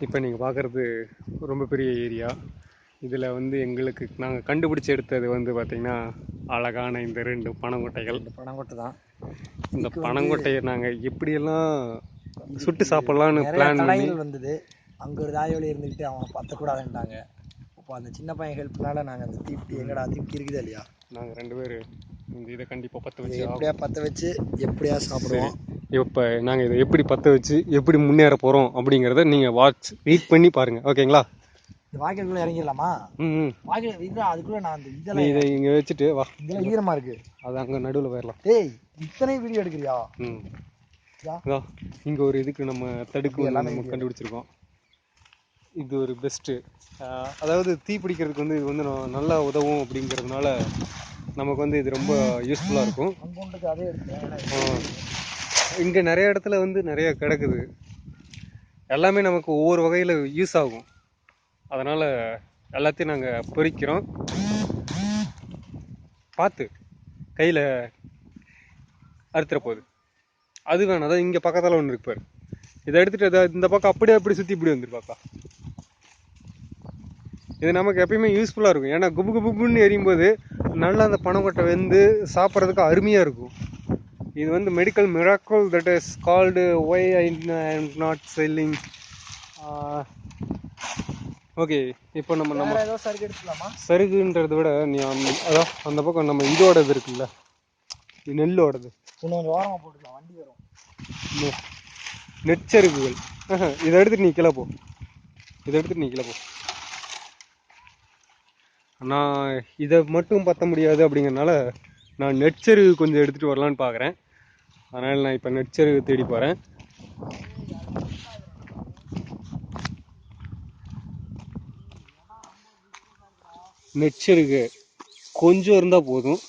இப்போ நீங்கள் பார்க்குறது ரொம்ப பெரிய ஏரியா. இதில் வந்து எங்களுக்கு நாங்கள் கண்டுபிடிச்சி எடுத்தது வந்து பார்த்திங்கன்னா அழகான இந்த 2 பனங்கொட்டைகள். பனங்கொட்டை தான். இந்த பனங்கொட்டையை நாங்கள் எப்படியெல்லாம் சுட்டு சாப்பிட்லான்னு பிளான் பண்ணி வந்தது. அங்கே ஒரு தாயோலி இருந்துக்கிட்டு அவங்க பற்றக்கூடாதுன்ட்டாங்க. இப்போ அந்த சின்ன பையன் ஹெல்ப்னால நாங்கள் அந்த தீப்தி எங்கடா தீப்தி இருக்குதா இல்லையா, நாங்கள் 2 பேர் இந்த இதை கண்டிப்பாக பற்ற வச்சு எப்படியா பற்ற வச்சு எப்படியா சாப்பிடுவோம். இப்போ நாங்கள் இதை எப்படி பற்ற வச்சு எப்படி முன்னேற போகிறோம் அப்படிங்கிறத நீங்கள் வெயிட் பண்ணி பாருங்கள். ஓகேங்களா? வாய்க்குள்ள இறங்கிடலாமா? வாய்க்கல் இதுதான். அதுக்குள்ளே நான் அந்த இதெல்லாம் இதை இங்கே வச்சுட்டு வா. இதெல்லாம் ஈரமாக இருக்குது. அது அங்கே நடுவில் போயிடலாம். ஏய், இத்தனை வீடியோ எடுக்கிறியா? இங்கே ஒரு இதுக்கு நம்ம தடுக்கு நம்ம கண்டுபிடிச்சிருக்கோம். இது ஒரு பெஸ்ட்டு. அதாவது தீ பிடிக்கிறதுக்கு வந்து இது வந்து நல்லா உதவும் அப்படிங்கிறதுனால நமக்கு வந்து இது ரொம்ப யூஸ்ஃபுல்லாக இருக்கும். இங்கே நிறைய இடத்துல வந்து நிறைய கிடக்குது. எல்லாமே நமக்கு ஒவ்வொரு வகையில் யூஸ் ஆகும். அதனால் எல்லாத்தையும் நாங்கள் பொறிக்கிறோம். பார்த்து கையில் அறுத்துற போகுது. அது வேணும். அதான் இங்கே பக்கத்தில் ஒன்று இருக்கு பாரு. இதை எடுத்துகிட்டு இந்த பக்கம் அப்படியே அப்படி சுற்றி இப்படி வந்துருப்பாக்கா. இது நமக்கு எப்பயுமே யூஸ்ஃபுல்லாக இருக்கும். ஏன்னா குபு குபுன்னு எரியும் போது நல்லா அந்த பனங்கொட்டை வெந்து சாப்பிட்றதுக்கு அருமையாக இருக்கும். இது வந்து medical miracle that is called why I am not selling. Okay, இப்போ நம்ம சருகுன்றதை விட நீ அதான் அந்த பக்கம் நம்ம இதோடது இருக்குல்ல, நெல்லோடது ஓரமாக போட்டுக்கலாம், வண்டி வரும். நெற்சருகுகள். இதை எடுத்துட்டு நீ கிளப்போ. நான் இதை மட்டும் பற்ற முடியாது அப்படிங்கிறனால நான் நெற்சருகு கொஞ்சம் எடுத்துகிட்டு வரலான்னு பார்க்குறேன். அதனால் நான் இப்போ நெற்சருகு தேடி போகிறேன். நெற்சருகு கொஞ்சம் இருந்தால் போதும்.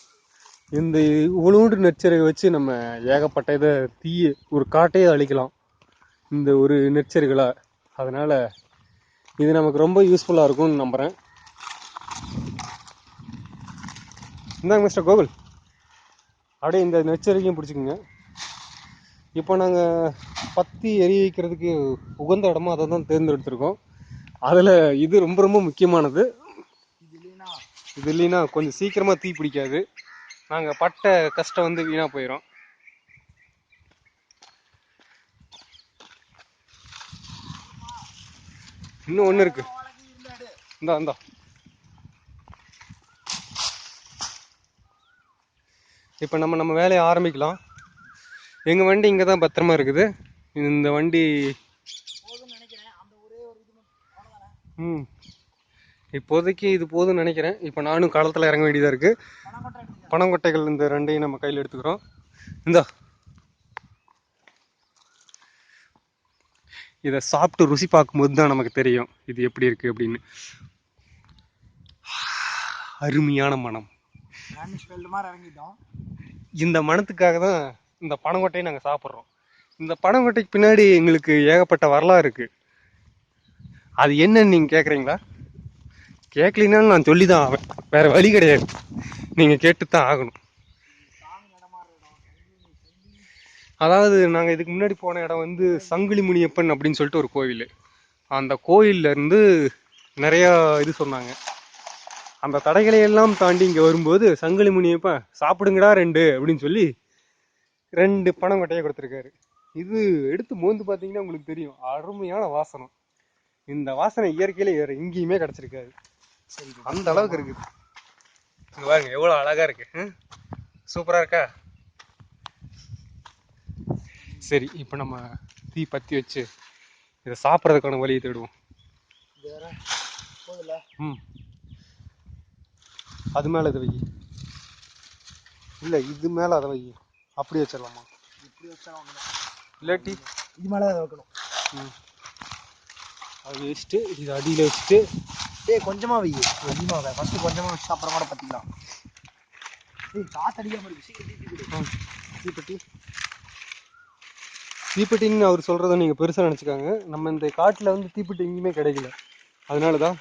இந்த இவ்வளோண்டு நெற்சருகை வச்சு நம்ம ஏகப்பட்ட இதை ஒரு காட்டையே அழிக்கலாம் இந்த ஒரு நெற்சருகுல. அதனால் இது நமக்கு ரொம்ப யூஸ்ஃபுல்லாக இருக்கும்னு நம்புகிறேன். இந்தாங்க மிஸ்டர் கோகுல், அப்படியே இந்த நெற்சருகையும் பிடிச்சிக்கோங்க. இப்போ நாங்கள் பற்றி எரிய வைக்கிறதுக்கு உகந்த இடமா அதை தான் தேர்ந்தெடுத்திருக்கோம். அதில் இது ரொம்ப ரொம்ப முக்கியமானது. இது இல்லைன்னா கொஞ்சம் சீக்கிரமாக தீ பிடிக்காது. நாங்கள் பட்ட கஷ்டம் வந்து வீணாக போயிடும். இன்னும் ஒன்று இருக்கு. இந்தா இப்போ நம்ம வேலையை ஆரம்பிக்கலாம். எங்கள் வண்டி இங்கே தான் பத்திரமா இருக்குது. இந்த வண்டி இப்போதைக்கு இது போதும்னு நினைக்கிறேன். இப்போ நானும் களத்தில் இறங்க வேண்டியதாக இருக்குது. பனங்கொட்டைகள் இந்த 2ஐயும் நம்ம கையில் எடுத்துக்கிறோம். இதை சாப்பிட்டு ருசி பார்க்கும்போது தான் நமக்கு தெரியும் இது எப்படி இருக்குது அப்படின்னு. அருமையான மனம். இந்த மனத்துக்காக தான் இந்த பனங்கொட்டையை நாங்கள் சாப்பிட்றோம். இந்த பனங்கொட்டைக்கு பின்னாடி எங்களுக்கு ஏகப்பட்ட வரலாறு இருக்குது. அது என்னன்னு நீங்கள் கேட்குறீங்களா? கேட்கலினாலும் நான் சொல்லி தான் ஆவேன். வேறு வழி கிடையாது. நீங்கள் கேட்டு தான் ஆகணும். அதாவது நாங்கள் இதுக்கு முன்னாடி போன இடம் வந்து சங்கிலி முனியப்பன் அப்படின்னு சொல்லிட்டு ஒரு கோவில். அந்த கோயிலேருந்து நிறையா இது சொன்னாங்க. அந்த தடைகளை எல்லாம் தாண்டி இங்கே வரும்போது சங்கிலி முனியப்பன் சாப்பிடுங்கடா 2 அப்படின்னு சொல்லி 2 பனங்கொட்டையை கொடுத்துருக்காரு. இது எடுத்து மோந்து பார்த்தீங்கன்னா உங்களுக்கு தெரியும், அருமையான வாசனம். இந்த வாசனை இயற்கையில வேறு எங்கேயுமே கிடச்சிருக்காது. அந்த அளவுக்கு இருக்குது. இங்கே பாருங்க எவ்வளோ அழகாக இருக்கு. சூப்பராக இருக்கா? சரி, இப்போ நம்ம தீ பற்றி வச்சு இதை சாப்பிட்றதுக்கான வழியை தேடுவோம். அது மேலே இதை வை. இல்லை, இது மேலே அதை வை. அப்படி வச்சிடலாமா? இப்படி வச்சா இல்லாட்டி இது மேலே அதை வைக்கணும். அது வச்சுட்டு இது அடியில் வச்சுட்டு கொஞ்சமாக வை. அதிகமாக ஃபஸ்ட்டு கொஞ்சமாக வச்சு அப்புறம் கூட பார்த்திக்கலாம். காற்று அடிக்காமல் இருக்கு. தீப்பெட்டின்னு அவர் சொல்கிறத நீங்கள் பெருசாக நினச்சிக்காங்க. நம்ம இந்த காட்டில் வந்து தீப்பெட்டி எங்கேயுமே கிடைக்கல. அதனால தான்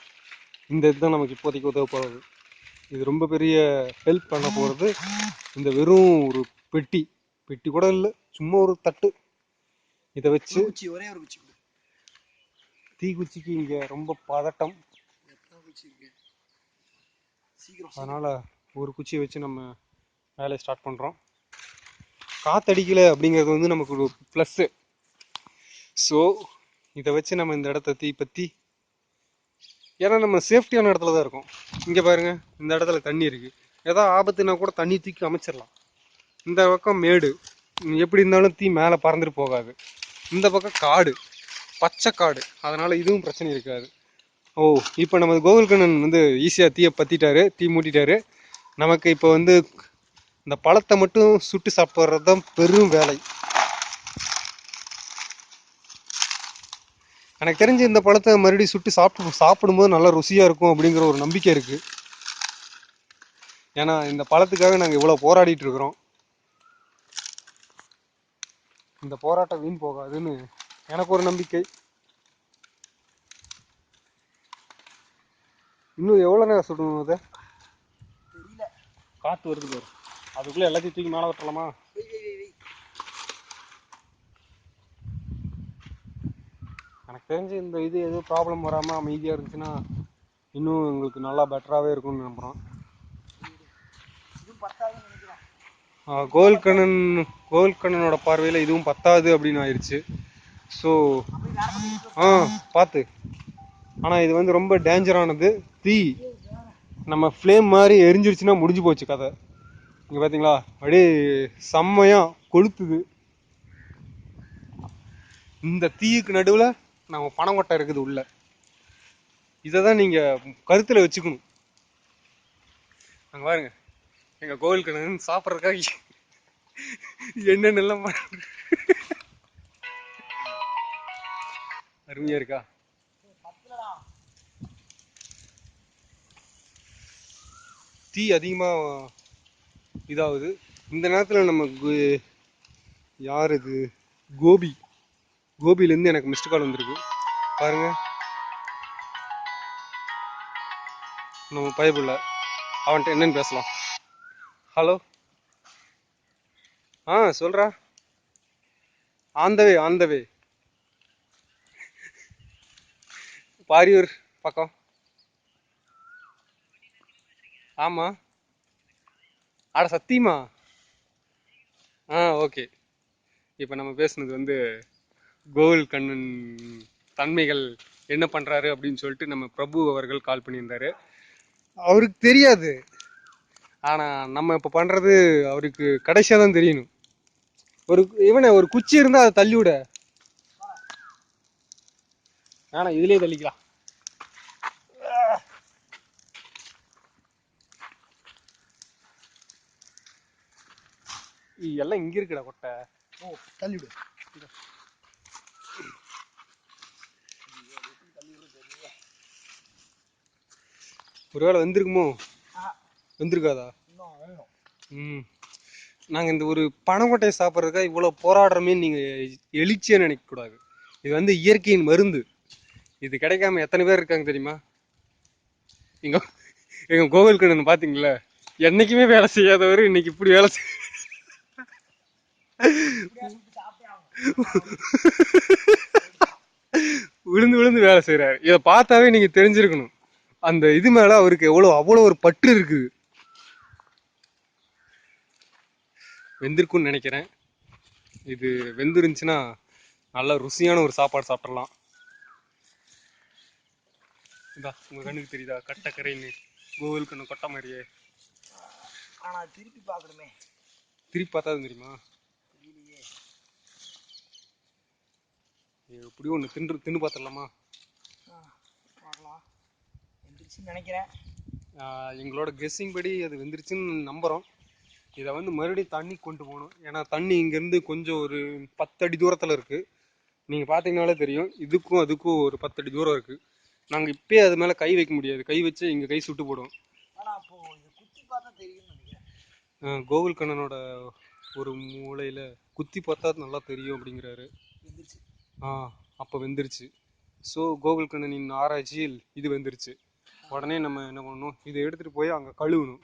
இந்த இதுதான் நமக்கு இப்போதைக்கு உதவப்படுறது. இது ரொம்ப பெரிய ஹெல்ப் பண்ண போகிறது. இந்த வெறும் ஒரு பெட்டி கூட இல்லை, சும்மா ஒரு தட்டு. இதை வச்சு ஒரே ஒரு குச்சி தீக்குச்சிக்கு இங்கே ரொம்ப பதட்டம். அதனால் ஒரு குச்சியை வச்சு நம்ம வேலையை ஸ்டார்ட் பண்ணுறோம். காற்றடிக்கலை அப்படிங்கிறது வந்து நமக்கு ஒரு ப்ளஸ்ஸு. ஸோ இதை வச்சு நம்ம இந்த இடத்த தீப்பற்றி, ஏன்னா நம்ம சேஃப்டியான இடத்துல தான் இருக்கோம். இங்கே பாருங்கள், இந்த இடத்துல தண்ணி இருக்குது. ஏதாவது ஆபத்துனா கூட தண்ணி தூக்கி அமைச்சிடலாம். இந்த பக்கம் மேடு, எப்படி இருந்தாலும் தீ மேலே பறந்துட்டு போகாது. இந்த பக்கம் காடு, பச்சை காடு, அதனால் இதுவும் பிரச்சனை இருக்காது. ஓ, இப்போ நம்ம கோகுல்கண்ணன் வந்து ஈஸியாக தீயை பற்றிட்டாரு, தீ மூட்டிட்டாரு. நமக்கு இப்போ வந்து இந்த பழத்தை மட்டும் சுட்டு சாப்பிட்றது தான் பெரும் வேலை. எனக்கு தெரிஞ்சு இந்த பழத்தை மறுபடியும் சுட்டு சாப்பிடும்போது நல்லா ருசியாக இருக்கும் அப்படிங்கிற ஒரு நம்பிக்கை இருக்குது. ஏன்னா இந்த பழத்துக்காக நாங்கள் இவ்வளோ போராடிட்டு இருக்கிறோம். இந்த போராட்டம் வீண் போகாதுன்னு எனக்கு ஒரு நம்பிக்கை. இன்னும் எவ்வளோ நேரம் சுடணும் அதை? தெரியல. காற்று வருது பாரு, அதுக்குள்ளே எல்லாத்தையும் தூக்கி மேலே விட்டுலாமா? எனக்கு தெரிஞ்சு இந்த இது எதுவும் ப்ராப்ளம் வராமல் அமைதியாக இருந்துச்சுன்னா இன்னும் எங்களுக்கு நல்லா பெட்டராகவே இருக்கும்னு நம்புகிறோம். கோகுல்கண்ணனோட பார்வையில் இதுவும் பத்தாது அப்படின்னு ஆயிடுச்சு. ஸோ பார்த்து, ஆனால் இது வந்து ரொம்ப டேஞ்சரானது. தீ நம்ம ஃப்ளேம் மாதிரி எரிஞ்சிருச்சுன்னா முடிஞ்சு போச்சு கதை. இங்கே பார்த்தீங்களா, அப்படியே செம்மையாக கொளுத்துது. இந்த தீயுக்கு நடுவில் நம்ம பனங்கொட்டை இருக்குது உள்ள. இதை தான் நீங்கள் கருத்தில் வச்சுக்கணும். அங்கே பாருங்க, எங்கள் கோகுல்கண்ணன் சாப்பிட்றதுக்காக என்னென்னலாம் அருமையாக இருக்கா? தீ அதிகமாக இதாகுது இந்த நேரத்தில். நம்ம யார் இது? கோபிலேருந்து எனக்கு மிஸ்டு கால் வந்திருக்கு பாருங்க. நம்ம பயப்புள்ள, அவன்கிட்ட என்னன்னு பேசலாம். ஹலோ, சொல்றா. ஆந்தவே பாரியூர் பக்கம். ஆமா, ஆட சத்தியமா? ஓகே. இப்போ நம்ம பேசுனது வந்து கோகுல்கண்ணன் தன்மைகள் என்ன பண்றாரு அப்படின்னு சொல்லிட்டு நம்ம பிரபு அவர்கள் கால் பண்ணியிருந்தாரு. அவருக்கு தெரியாது, ஆனா நம்ம இப்ப பண்றது அவருக்கு கடைசியா தான் தெரியணும். ஒரு குச்சி இருந்தா அதை தள்ளி விட. ஆனா இதுலயே தள்ளிக்கலாம். எல்லாம் இங்க இருக்குடா கொட்டை. தள்ளிவிடு. ஒருவேளை வந்திருக்குமோ? வந்திருக்காதா? நாங்க இந்த ஒரு பனங்கொட்டையை சாப்பிட்றதுக்காக இவ்வளவு போராடுறோமே நீங்க எழுச்சியா நினைக்க கூடாது. இது வந்து இயற்கையின் மருந்து. இது கிடைக்காம எத்தனை பேர் இருக்காங்க தெரியுமா? எங்க கோகுல்கண்ணன் பாத்தீங்களா, என்னைக்குமே வேலை செய்யாதவர் இன்னைக்கு இப்படி வேலை விழுந்து விழுந்து வேலை செய்யறாரு. இதை பார்த்தாவே நீங்க தெரிஞ்சிருக்கணும், அந்த இது மேல அவருக்கு அவ்வளவு ஒரு பற்று இருக்குது. வெந்திருக்குன்னு நினைக்கிறேன். இது வெந்துருந்துச்சுன்னா நல்ல ருசியான ஒரு சாப்பாடு சாப்பிடலாம். உங்க கண்ணுக்கு தெரியுதா கட்டைக்கரைன்னு? கோகுல்கண்ணன் கொட்டை மாதிரியே. ஆனா திருப்பி பார்க்கணுமே. திருப்பி பார்த்தா தெரியுமா? எப்படியும் ஒன்று தின்னு பார்த்துடலாமா? நினைக்கிறேன். எங்களோட கெஸ்ஸிங் படி அது வெந்துருச்சுன்னு நம்புகிறோம். இதை வந்து மறுபடியும் தண்ணி கொண்டு போகணும். ஏன்னா தண்ணி இங்கேருந்து கொஞ்சம் ஒரு 10 அடி தூரத்தில் இருக்குது. நீங்கள் பார்த்தீங்கனாலே தெரியும், இதுக்கும் அதுக்கும் ஒரு 10 அடி தூரம் இருக்குது. நாங்கள் இப்போயே அது மேலே கை வைக்க முடியாது. கை வச்சு இங்கே கை சுட்டு போடும். கோகுல்கண்ணனோட ஒரு மூளையில் குத்தி பார்த்தா நல்லா தெரியும் அப்படிங்கிறாரு. அப்போ வெந்துருச்சு. ஸோ கோகுல்கண்ணனின் ஆராய்ச்சியில் இது வெந்துருச்சு. உடனே நம்ம என்ன பண்ணணும், இதை எடுத்துகிட்டு போய் அங்கே கழுவணும்.